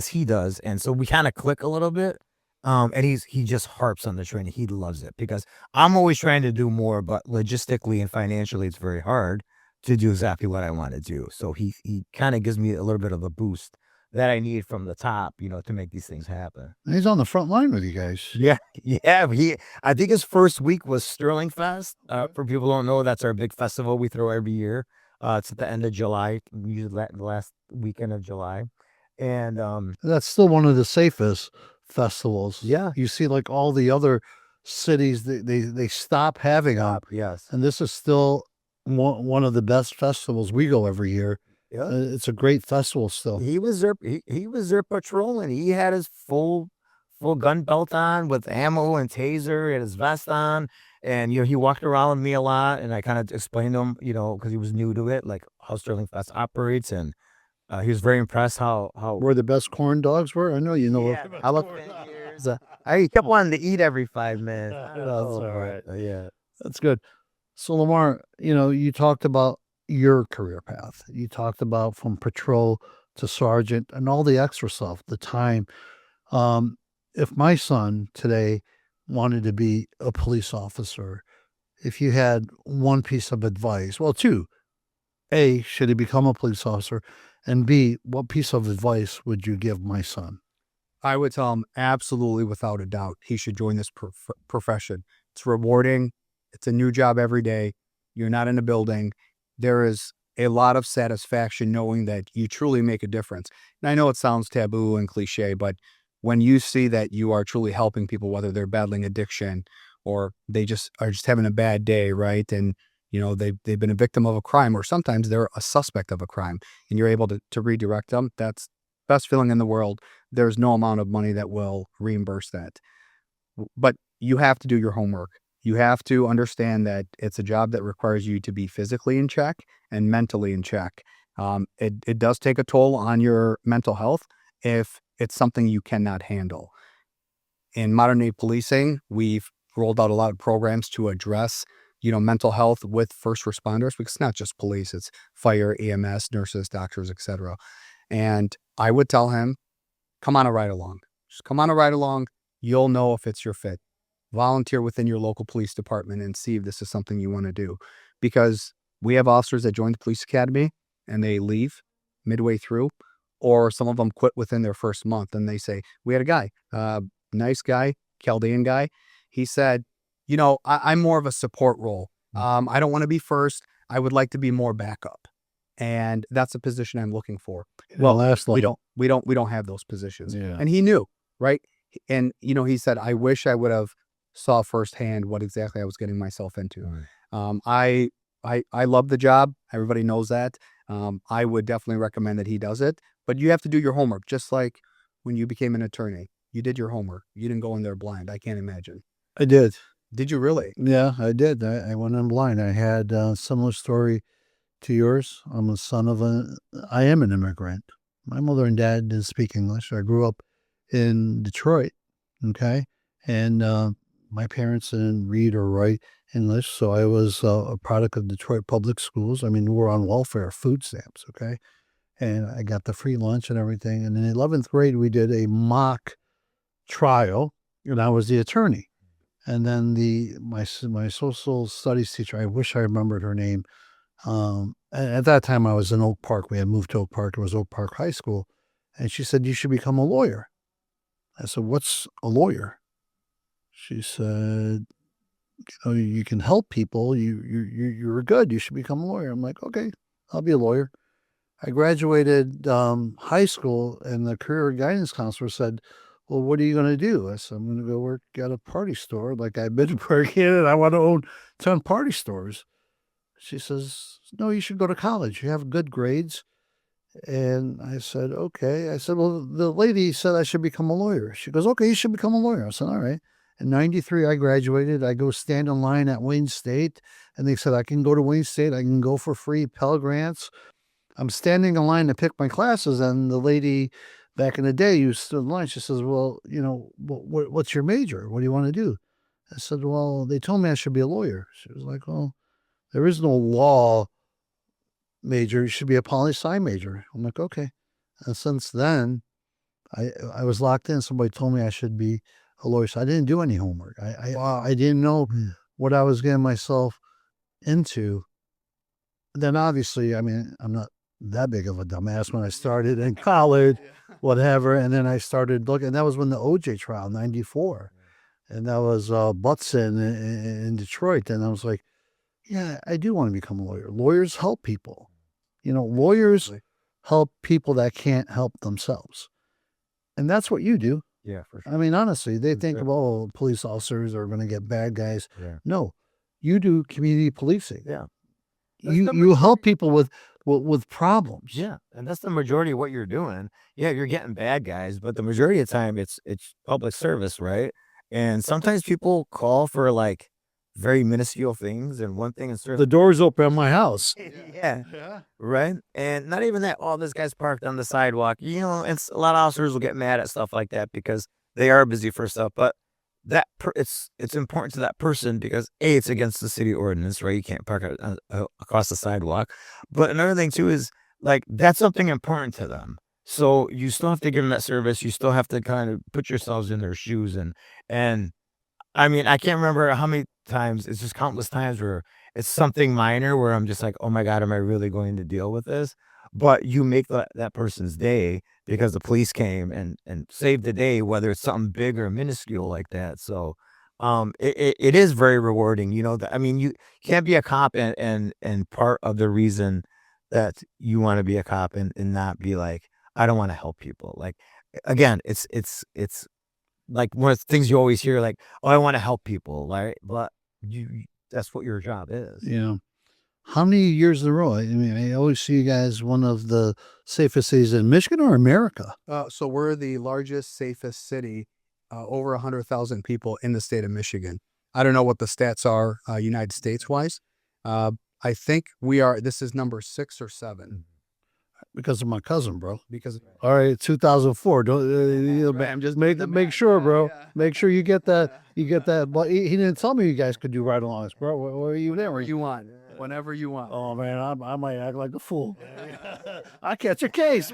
Speaker 2: he does. And so we kind of click a little bit. And he just harps on the training. He loves it because I'm always trying to do more, but logistically and financially, it's very hard to do exactly what I want to do. So he kind of gives me a little bit of a boost that I need from the top, to make these things happen.
Speaker 1: He's on the front line with you guys.
Speaker 2: Yeah. I think his first week was Sterling Fest. For people who don't know, that's our big festival we throw every year. It's at the end of July, usually the last weekend of July. And
Speaker 1: That's still one of the safest festivals.
Speaker 2: Yeah.
Speaker 1: You see, like all the other cities, they stop having them.
Speaker 2: yes.
Speaker 1: And this is still one of the best festivals. We go every year.
Speaker 2: Yeah.
Speaker 1: It's a great festival still.
Speaker 2: He was there patrolling. He had his full gun belt on with ammo and taser and his vest on. And, he walked around with me a lot, and I kind of explained to him, because he was new to it, like how Sterling Fest operates. And he was very impressed how
Speaker 1: Where the best corn dogs were. I know you know.
Speaker 2: yeah, I looked 10 years. I kept wanting to eat every 5 minutes.
Speaker 1: That's all right.
Speaker 2: Yeah.
Speaker 1: That's good. So Lamar, you talked about your career path. You talked about from patrol to sergeant and all the extra stuff, the time. If my son today wanted to be a police officer, if you had one piece of advice, well, two, A, should he become a police officer? And B, what piece of advice would you give my son?
Speaker 3: I would tell him absolutely, without a doubt, he should join this profession. It's rewarding. It's a new job every day. You're not in a building. There is a lot of satisfaction knowing that you truly make a difference. And I know it sounds taboo and cliche, but when you see that you are truly helping people, whether they're battling addiction or they just are just having a bad day, right? And they've been a victim of a crime, or sometimes they're a suspect of a crime, and you're able to redirect them. That's the best feeling in the world. There's no amount of money that will reimburse that. But you have to do your homework. You have to understand that it's a job that requires you to be physically in check and mentally in check. It does take a toll on your mental health if it's something you cannot handle. In modern day policing, we've rolled out a lot of programs to address mental health with first responders, because it's not just police, it's fire, EMS, nurses, doctors, etc. And I would tell him, come on a ride along. Just come on a ride along. You'll know if it's your fit. Volunteer within your local police department and see if this is something you want to do. Because we have officers that join the police academy and they leave midway through, or some of them quit within their first month, and they say, we had a guy, nice guy, Chaldean guy. He said, I'm more of a support role. I don't want to be first. I would like to be more backup. And that's a position I'm looking for. Well, we don't have those positions.
Speaker 1: Yeah.
Speaker 3: And he knew, right? And, he said, I wish I would have saw firsthand what exactly I was getting myself into.
Speaker 1: Right.
Speaker 3: I love the job. Everybody knows that. I would definitely recommend that he does it, but you have to do your homework. Just like when you became an attorney, you did your homework. You didn't go in there blind. I can't imagine.
Speaker 1: I did.
Speaker 3: Did you really?
Speaker 1: Yeah, I did. I went in blind. I had a similar story to yours. I am an immigrant. My mother and dad didn't speak English. I grew up in Detroit, okay? And my parents didn't read or write English, so I was a product of Detroit public schools. I mean, we were on welfare, food stamps, okay? And I got the free lunch and everything. And in 11th grade, we did a mock trial, and I was the attorney. And then my social studies teacher, I wish I remembered her name. At that time, I was in Oak Park. We had moved to Oak Park. It was Oak Park High School. And she said, you should become a lawyer. I said, what's a lawyer? She said, you can help people. You're good. You should become a lawyer. I'm like, okay, I'll be a lawyer. I graduated high school, and the career guidance counselor said, well, what are you going to do? I said, I'm going to go work at a party store like I've been working, and I want to own 10 party stores. She says, no, you should go to college. You have good grades. And I said, okay. I said, well, the lady said I should become a lawyer. She goes, okay, you should become a lawyer. I said, all right. In 93, I graduated. I go stand in line at Wayne State, and they said, I can go to Wayne State. I can go for free Pell Grants. I'm standing in line to pick my classes, and the lady back in the day, you stood in line. She says, well, what's your major? What do you want to do? I said, well, they told me I should be a lawyer. She was like, well, there is no law major. You should be a poli-sci major. I'm like, okay. And since then, I was locked in. Somebody told me I should be a lawyer. So I didn't do any homework. I didn't know what I was getting myself into. Then obviously, I mean, I'm not that big of a dumbass when I started in college, whatever. And then I started looking, and that was when the OJ trial, 94. And that was Butson in Detroit. And I was like, yeah, I do want to become a lawyer. Lawyers help people. Lawyers help people that can't help themselves. And that's what you do.
Speaker 2: Yeah, for sure.
Speaker 1: I mean, honestly, they think of, oh, police officers are going to get bad guys.
Speaker 2: Yeah.
Speaker 1: No, you do community policing.
Speaker 2: Yeah.
Speaker 1: You help people with problems.
Speaker 2: Yeah, and that's the majority of what you're doing. Yeah, you're getting bad guys, but the majority of the time it's public service, right? And sometimes people call for like very minuscule things, and one thing is
Speaker 1: The door's open at my house.
Speaker 2: yeah, right. And not even that. Oh, this guy's parked on the sidewalk. It's a lot of officers will get mad at stuff like that because they are busy for stuff. But it's important to that person because it's against the city ordinance, right? You can't park across the sidewalk. But another thing too is like that's something important to them. So you still have to give them that service. You still have to kind of put yourselves in their shoes and I mean, I can't remember how many times, it's just countless times where it's something minor where I'm just like, oh my God, am I really going to deal with this? But you make that person's day because the police came and saved the day, whether it's something big or minuscule like that. So it is very rewarding, I mean, you can't be a cop and part of the reason that you want to be a cop and not be like, I don't want to help people. Like, again, it's like one of the things you always hear, like, oh, I want to help people, right? But that's what your job is.
Speaker 1: Yeah. How many years in a row? I mean, I always see you guys one of the safest cities in Michigan or America.
Speaker 3: So we're the largest, safest city, over 100,000 people in the state of Michigan. I don't know what the stats are United States wise. I think this is number 6 or 7.
Speaker 1: Because of my cousin, bro.
Speaker 3: Because
Speaker 1: All right, 2004. Don't
Speaker 3: right, I'm just
Speaker 1: make
Speaker 3: doing the
Speaker 1: make
Speaker 3: math.
Speaker 1: sure,
Speaker 3: Yeah,
Speaker 1: bro.
Speaker 3: yeah.
Speaker 1: Make sure you get that. You get that. But he didn't tell me you guys could do ride-alongs, bro. Where were you there?
Speaker 3: Whenever you want. Whenever you want.
Speaker 1: Oh man, I might act like a fool. I catch a case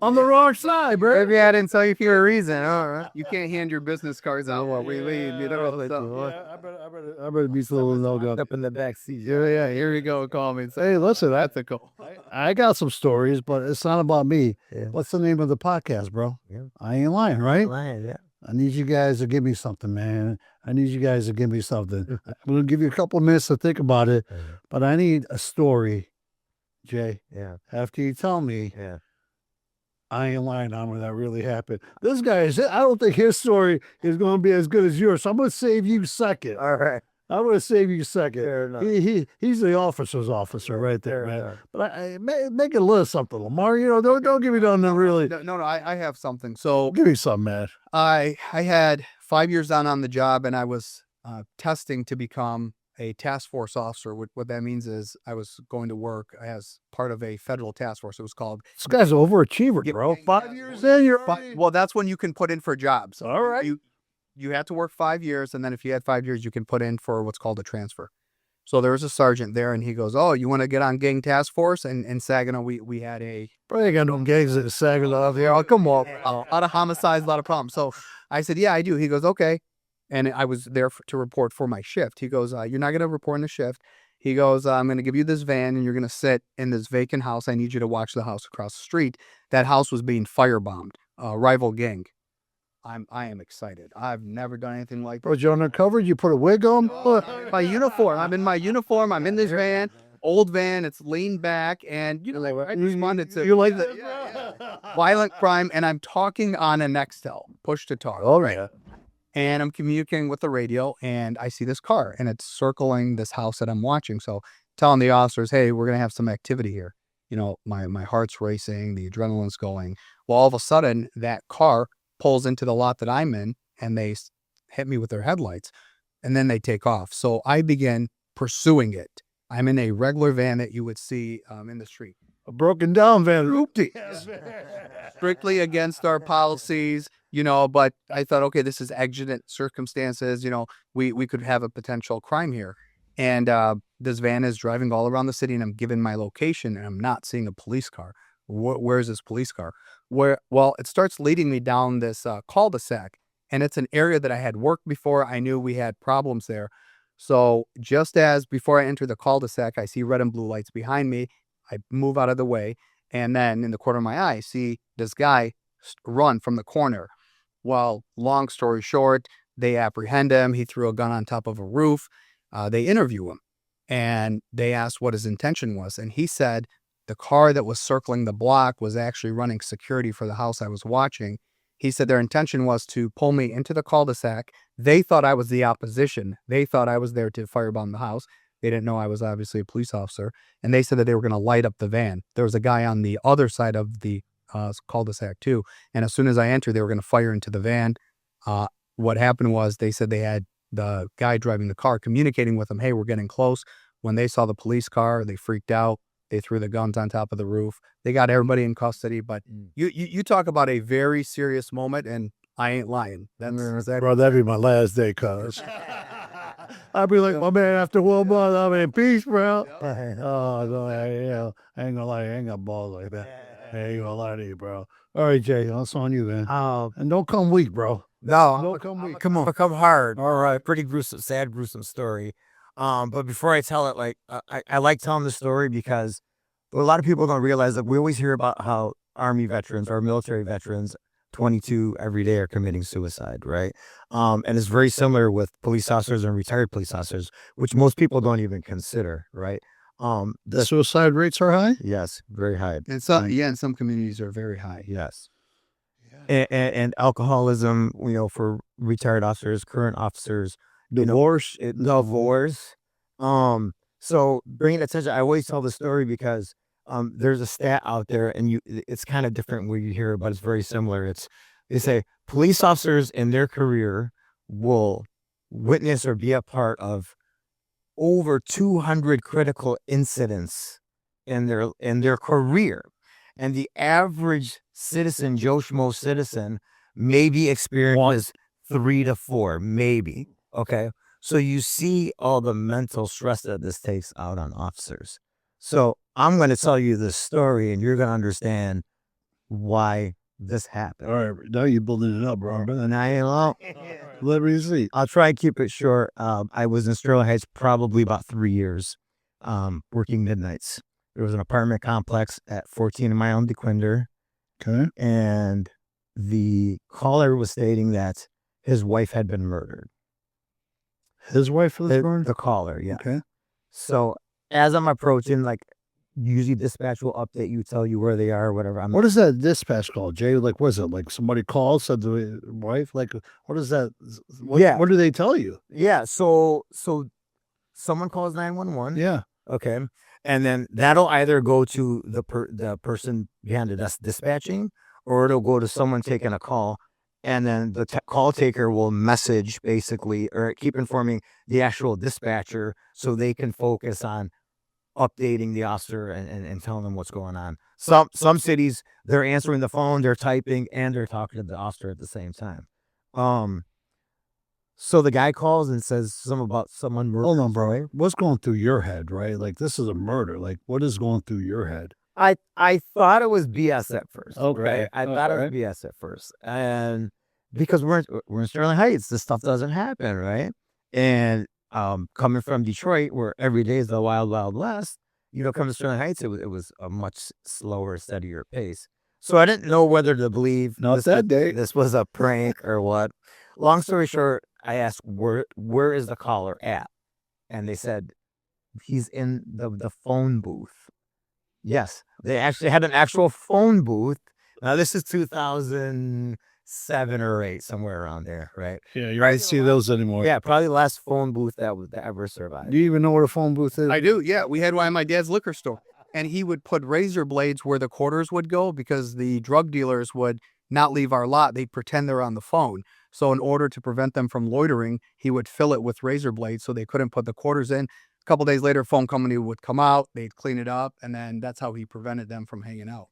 Speaker 1: on the wrong side, bro.
Speaker 3: Maybe I didn't tell you for a reason. All right. You can't hand your business cards out while we leave. You know. So.
Speaker 1: I better be so no go.
Speaker 2: Up in the back seat.
Speaker 3: Yeah. Here you go. Call me.
Speaker 1: Hey, listen,
Speaker 3: Ethical.
Speaker 1: I got some stories, but it's not about me.
Speaker 2: Yeah.
Speaker 1: What's the name of the podcast, bro?
Speaker 2: Yeah.
Speaker 1: I ain't lying, right?
Speaker 2: Yeah.
Speaker 1: I need you guys to give me something, man. I need you guys to give me something. I'm going to give you a couple of minutes to think about it, but I need a story, Jay.
Speaker 2: Yeah.
Speaker 1: After you tell me,
Speaker 2: Yeah.
Speaker 1: I ain't lying on when that really happened. This guy I don't think his story is going to be as good as yours. So I'm going to save you second.
Speaker 2: All right.
Speaker 1: I'm going to save you second.
Speaker 2: Fair enough.
Speaker 1: He's the officer's officer right there,
Speaker 2: Fair
Speaker 1: man.
Speaker 2: enough.
Speaker 1: But make it a little something, Lamar. You know, don't give me nothing really.
Speaker 3: No. I have something. So
Speaker 1: Give me something, man.
Speaker 3: I had 5 years on the job, and I was testing to become a task force officer. What that means is I was going to work as part of a federal task force. It was called.
Speaker 1: This guy's an overachiever,
Speaker 3: Get-
Speaker 1: bro.
Speaker 3: Yeah,
Speaker 1: 5 years in, you're already...
Speaker 3: Well, that's when you can put in for jobs.
Speaker 1: All right.
Speaker 3: You have to work 5 years, and then if you had 5 years, you can put in for what's called a transfer. So there was a sergeant there, and he goes, "Oh, you want to get on gang task force?" And in Saginaw, we had a
Speaker 1: Bro, you got no gangs at Saginaw here. Oh, come on.
Speaker 3: a lot of homicides, a lot of problems. So I said, "Yeah, I do." He goes, "Okay," and I was there to report for my shift. He goes, "You're not going to report in the shift." He goes, "I'm going to give you this van, and you're going to sit in this vacant house. I need you to watch the house across the street." That house was being firebombed, rival gang. I am excited. I've never done anything like that.
Speaker 1: Bro, you undercover? You put a wig on?
Speaker 3: My uniform. I'm in my uniform. I'm in this van, old van. It's leaned back, and I responded to
Speaker 1: You like that?
Speaker 3: violent crime, and I'm talking on a Nextel, push to talk.
Speaker 1: All right.
Speaker 3: And I'm communicating with the radio, and I see this car, and it's circling this house that I'm watching. So telling the officers, "Hey, we're gonna have some activity here." You know, my heart's racing, the adrenaline's going. Well, all of a sudden, that car pulls into the lot that I'm in, and they hit me with their headlights, and then they take off. So I begin pursuing it. I'm in a regular van that you would see in the street.
Speaker 1: A broken down van.
Speaker 3: Strictly against our policies, but I thought, okay, this is exigent circumstances. We could have a potential crime here. And this van is driving all around the city, and I'm given my location, and I'm not seeing a police car. Where's this police car? Well, it starts leading me down this cul-de-sac, and it's an area that I had worked before. I knew we had problems there. So just as before I enter the cul-de-sac, I see red and blue lights behind me. I move out of the way, and then in the corner of my eye, I see this guy run from the corner. Well, long story short, they apprehend him. He threw a gun on top of a roof. They interview him, and they asked what his intention was, and he said the car that was circling the block was actually running security for the house I was watching. He said their intention was to pull me into the cul-de-sac. They thought I was the opposition. They thought I was there to firebomb the house. They didn't know I was obviously a police officer. And they said that they were going to light up the van. There was a guy on the other side of the cul-de-sac too. And as soon as I entered, they were going to fire into the van. What happened was they said they had the guy driving the car communicating with them, "Hey, we're getting close." When they saw the police car, they freaked out. They threw the guns on top of the roof. They got everybody in custody. But you talk about a very serious moment, and I ain't lying. That's exactly.
Speaker 1: Bro, that'd be my last day, cuz. I'd be like, my man, after 1 month, I'm in peace, bro. Oh, no, I ain't gonna lie. I ain't got balls like that. I ain't gonna lie to you, bro. All right, Jay, that's on you, man. And don't come weak, bro.
Speaker 2: No,
Speaker 1: Don't come weak.
Speaker 2: come on, come hard. All right, pretty gruesome, sad, gruesome story. But before I tell it, like I like telling the story because a lot of people don't realize that we always hear about how Army veterans or military veterans, 22 every day, are committing suicide, right? And it's very similar with police officers and retired police officers, which most people don't even consider, right?
Speaker 1: The suicide rates are high?
Speaker 2: Yes, very high.
Speaker 3: And some, in some communities are very high.
Speaker 2: Yes. And alcoholism, for retired officers, current officers,
Speaker 1: Divorce?
Speaker 2: divorce. So bringing attention, I always tell the story because there's a stat out there, and it's kind of different where you hear it, but it's very similar. They say police officers in their career will witness or be a part of over 200 critical incidents in their career. And the average citizen, Joe Schmo citizen, maybe experiences 3 to 4, maybe. Okay. So you see all the mental stress that this takes out on officers. So I'm going to tell you this story, and you're going to understand why this happened.
Speaker 1: All right. Now you're building it up, bro.
Speaker 2: And I know.
Speaker 1: Let me see.
Speaker 2: I'll try and keep it short. I was in Sterling Heights probably about 3 years, working midnights. There was an apartment complex at 14 Mile and DeQuinder.
Speaker 1: Okay.
Speaker 2: And the caller was stating that his wife had been murdered.
Speaker 1: His wife was murdered?
Speaker 2: The caller, yeah.
Speaker 1: Okay.
Speaker 2: So as I'm approaching, usually dispatch will update you, tell you where they are, whatever.
Speaker 1: What is that dispatch call, Jay? What is it? Like somebody called, said to the wife? What is that? What do they tell you?
Speaker 2: Yeah. So someone calls 911.
Speaker 1: Yeah.
Speaker 2: Okay. And then that'll either go to the person behind it that's dispatching, or it'll go to someone taking a call. And then the call taker will message basically, or keep informing the actual dispatcher so they can focus on updating the officer and telling them what's going on. Some cities, they're answering the phone, they're typing, and they're talking to the officer at the same time. So the guy calls and says something about someone murdered.
Speaker 1: Hold on, bro. What's going through your head, right? Like, this is a murder. Like, what is going through your head?
Speaker 2: I thought it was BS at first.
Speaker 1: Okay.
Speaker 2: Right? I thought it was BS at first. And because we're in Sterling Heights, this stuff doesn't happen, right? And coming from Detroit, where every day is the wild, wild west, coming to Sterling Heights, it was a much slower, steadier pace. So I didn't know whether to believe this was a prank or what. Long story short, I asked, where is the caller at? And they said, he's in the phone booth. Yes, they actually had an actual phone booth. Now, this is 2007 or 8, somewhere around there, right?
Speaker 1: Yeah, you don't see those anymore.
Speaker 2: Yeah, probably the last phone booth that ever survived.
Speaker 1: Do you even know what a phone booth is?
Speaker 3: I do, yeah. We had one in my dad's liquor store. And he would put razor blades where the quarters would go because the drug dealers would not leave our lot. They'd pretend they're on the phone. So in order to prevent them from loitering, he would fill it with razor blades so they couldn't put the quarters in. A couple days later, a phone company would come out, they'd clean it up, and then that's how he prevented them from hanging out.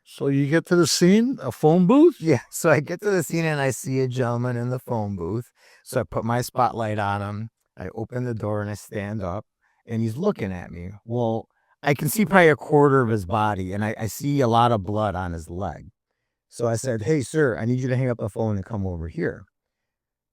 Speaker 1: So you get to the scene, a phone booth?
Speaker 2: Yeah, so I get to the scene and I see a gentleman in the phone booth. So I put my spotlight on him. I open the door and I stand up, and he's looking at me. Well, I can see probably a quarter of his body, and I see a lot of blood on his leg. So I said, "Hey, sir, I need you to hang up the phone and come over here."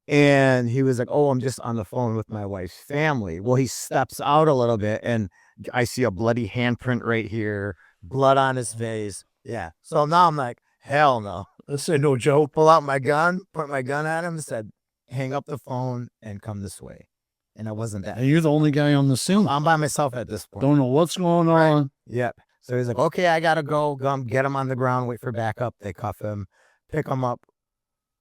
Speaker 2: And he was like, "Oh, I'm just on the phone with my wife's family." Well, he steps out a little bit, and I see a bloody handprint right here, blood on his face. Yeah. So now I'm like, hell no.
Speaker 1: This ain't no joke.
Speaker 2: Pull out my gun, point my gun at him, and said, "Hang up the phone and come this way." And I wasn't that.
Speaker 1: And you're the only guy on the scene.
Speaker 2: I'm by myself at this point.
Speaker 1: Don't know what's going on.
Speaker 2: Yep. So he's like, "Okay, I gotta go. Get him on the ground, wait for backup." They cuff him, pick him up.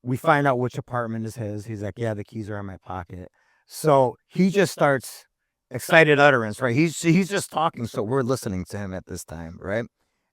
Speaker 2: We find out which apartment is his. He's like, "Yeah, the keys are in my pocket." So he just starts excited utterance, right? He's just talking, so we're listening to him at this time, right?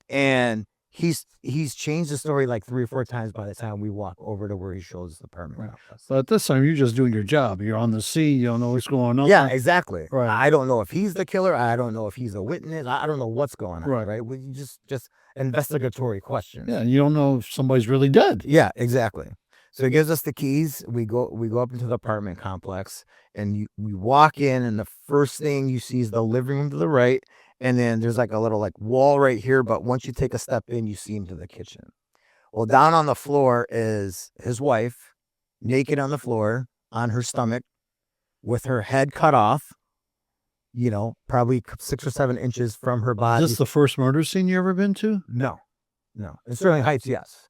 Speaker 2: And he's changed the story like 3 or 4 times by the time we walk over to where he shows the apartment.
Speaker 1: Right. But at this time, you're just doing your job. You're on the scene. You don't know what's going on.
Speaker 2: Yeah, exactly.
Speaker 1: Right.
Speaker 2: I don't know if he's the killer. I don't know if he's a witness. I don't know what's going on. Right. We just investigatory questions.
Speaker 1: Yeah, you don't know if somebody's really dead.
Speaker 2: Yeah, exactly. So he gives us the keys. We go up into the apartment complex, and we walk in, and the first thing you see is the living room to the right, and then there's like a little wall right here. But once you take a step in, you see into the kitchen. Well, down on the floor is his wife, naked on the floor, on her stomach, with her head cut off. Probably 6 or 7 inches from her body.
Speaker 1: Is this the first murder scene you ever been to?
Speaker 2: No. In Sterling Heights, yes.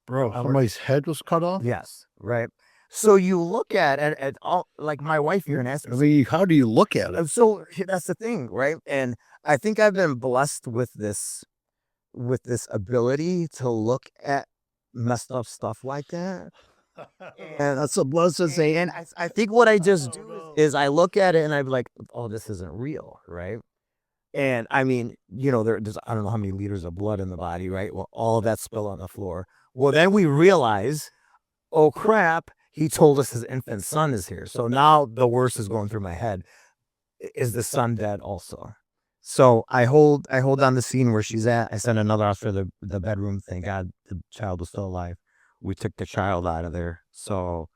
Speaker 1: Bro, somebody's head was cut off?
Speaker 2: Yes, right. So you look at all, like my wife here in
Speaker 1: I
Speaker 2: essence.
Speaker 1: mean, how do you look at it?
Speaker 2: So that's the thing, right? And I think I've been blessed with this ability to look at messed up stuff like that. And
Speaker 1: That's a blessing.
Speaker 2: and I think what I just do is I look at it and I'm like, oh, this isn't real, right? And I mean, there's I don't know how many liters of blood in the body, right? Well, all of that spill on the floor. Well, then we realize, oh crap, he told us his infant son is here. So now the worst is going through my head. Is the son dead also? So I hold on the scene where she's at. I sent another officer to the bedroom. Thank God the child was still alive. We took the child out of there. So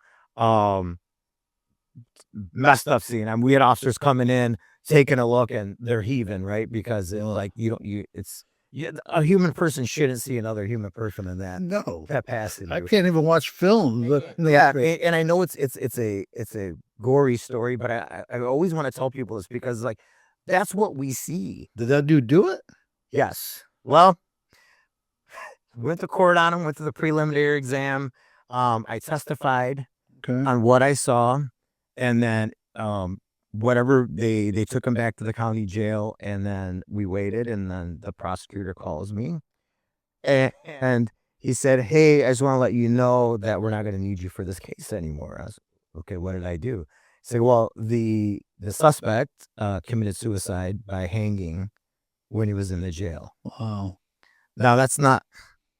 Speaker 2: messed up scene. I mean, we had officers coming in, taking a look, and they're heaving, right? Because a human person shouldn't see another human person in that
Speaker 1: No,
Speaker 2: capacity.
Speaker 1: I can't even watch film. But
Speaker 2: Yeah, and I know it's a gory story, but I always want to tell people this because like that's what we see.
Speaker 1: did that dude do it?
Speaker 2: Yes. Well, went to court on him, went to the preliminary exam. I testified
Speaker 1: Okay.
Speaker 2: on what I saw, and then whatever they took him back to the county jail, and then we waited, and then the prosecutor calls me, and he said, "Hey, I just want to let you know that we're not going to need you for this case anymore." I was, okay, what did I do? He said, well, the suspect committed suicide by hanging when he was in the jail.
Speaker 1: Wow.
Speaker 2: Now that's not.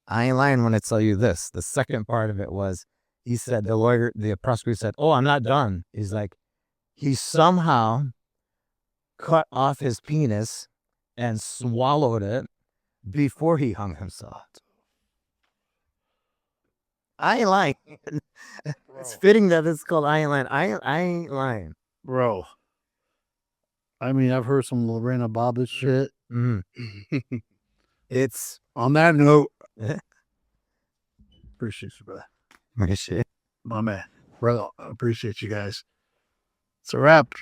Speaker 2: I ain't lying when I tell you this. The second part of it was, he said, the prosecutor said, "Oh, I'm not done." He's like, he somehow cut off his penis and swallowed it before he hung himself. I ain't lying. It's fitting that it's called I ain't lying. I ain't lying.
Speaker 1: Bro. I mean, I've heard some Lorena Bobbitt shit.
Speaker 2: Mm. It's
Speaker 1: On that note, appreciate you, brother.
Speaker 2: my shit.
Speaker 1: My man. Brother, I appreciate you guys. It's a wrap.